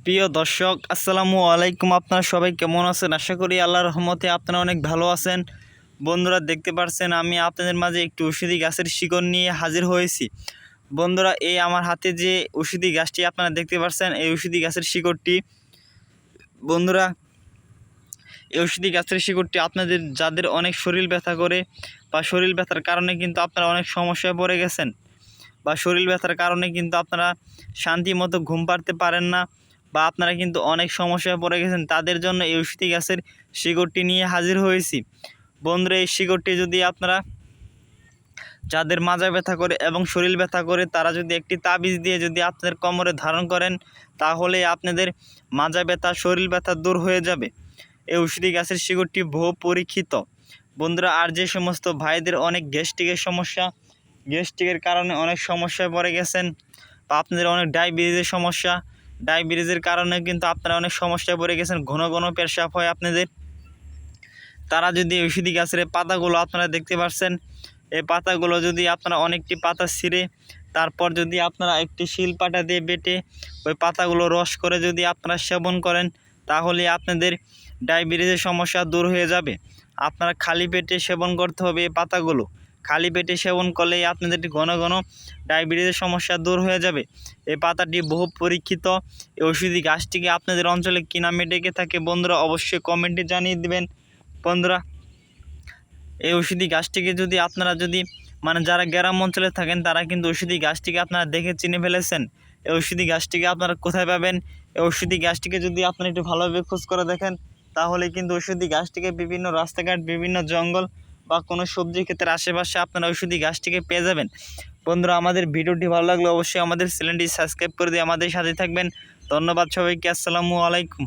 প্রিয় দর্শক, আসসালামু আলাইকুম। আপনারা সবাই কেমন আছেন? আশা করি আল্লাহর রহমতে আপনারা অনেক ভালো আছেন। বন্ধুরা, দেখতে পাচ্ছেন আমি আপনাদের মাঝে একটি ঔষধি গাছের শিকড় নিয়ে হাজির হয়েছি। বন্ধুরা, এই আমার হাতে যে ঔষধি গাছটি আপনারা দেখতে পাচ্ছেন, এই ঔষধি গাছের শিকড়টি বন্ধুরা এই ঔষধি গাছের শিকড়টি আপনাদের যাদের অনেক শরীর ব্যথা করে বা শরীর ব্যথার কারণে কিন্তু আপনারা অনেক সমস্যায় পড়ে গেছেন, বা শরীর ব্যথার কারণে কিন্তু আপনারা শান্তি মতো ঘুম পাড়তে পারেন না, বা আপনারা কিন্তু অনেক সমস্যায় পড়ে গেছেন, তাদের জন্য এই ঔষধি গাছের শিকড়টি নিয়ে হাজির হয়েছি। বন্ধুরা, এই শিকড়টি যদি আপনারা যাদের মাজা ব্যথা করে এবং শরীর ব্যথা করে তারা যদি একটি তাবিজ দিয়ে যদি আপনাদের কোমরে ধারণ করেন, তাহলে আপনাদের মাজা ব্যথা শরীর ব্যথা দূর হয়ে যাবে। এই ঔষধি গাছের শিকড়টি বহু পরীক্ষিত। বন্ধুরা, আর যে সমস্ত ভাইদের অনেক গ্যাস্ট্রিকের সমস্যা, গ্যাস্ট্রিকের কারণে অনেক সমস্যায় পড়ে গেছেন, বা আপনাদের অনেক ডায়াবেটিসের সমস্যা, ডায়াবেটিসের কারণে কিন্তু আপনারা অনেক সমস্যায় পড়ে গেছেন, ঘন ঘন পেশাব হয় আপনাদের, তারা যদি ঔষধি গাছের পাতাগুলো আপনারা দেখতে পাচ্ছেন, এই পাতাগুলো যদি আপনারা অনেকটি পাতা ছিঁড়ে তারপর যদি আপনারা একটি শিলপাটা দিয়ে বেটে ওই পাতাগুলো রস করে যদি আপনারা সেবন করেন, তাহলে আপনাদের ডায়াবেটিসের সমস্যা দূর হয়ে যাবে। আপনারা খালি পেটে সেবন করতে হবে এই পাতাগুলো। খালি পেটে সেবন করলেই আপনাদের ঘন ঘন ডায়াবেটিসের সমস্যা দূর হয়ে যাবে। এই পাতাটি বহু পরীক্ষিত। এই ঔষধি গাছটিকে আপনাদের অঞ্চলে কী নামে ডেকে থাকে বন্ধুরা, অবশ্যই কমেন্টে জানিয়ে দেবেন। বন্ধুরা, এই ঔষধি গাছটিকে যদি আপনারা যারা গ্রাম অঞ্চলে থাকেন তারা কিন্তু ঔষধি গাছটিকে আপনারা দেখে চিনে ফেলেছেন। এই ঔষধি গাছটিকে আপনারা কোথায় পাবেন? এই ঔষধি গাছটিকে যদি আপনারা একটু ভালোভাবে খোঁজ করে দেখেন, তাহলে কিন্তু ঔষধি গাছটিকে বিভিন্ন রাস্তাঘাট, বিভিন্ন জঙ্গল বা কোনো সবজি ক্ষেতের আশেপাশে আপনারা ঔষধি গাছটিকে পেয়ে যাবেন। বন্ধুরা, আমাদের ভিডিওটি ভালো লাগলে অবশ্যই আমাদের চ্যানেলটি সাবস্ক্রাইব করে দিয়ে আমাদের সাথে থাকবেন। ধন্যবাদ সবাইকে। আসসালামু আলাইকুম।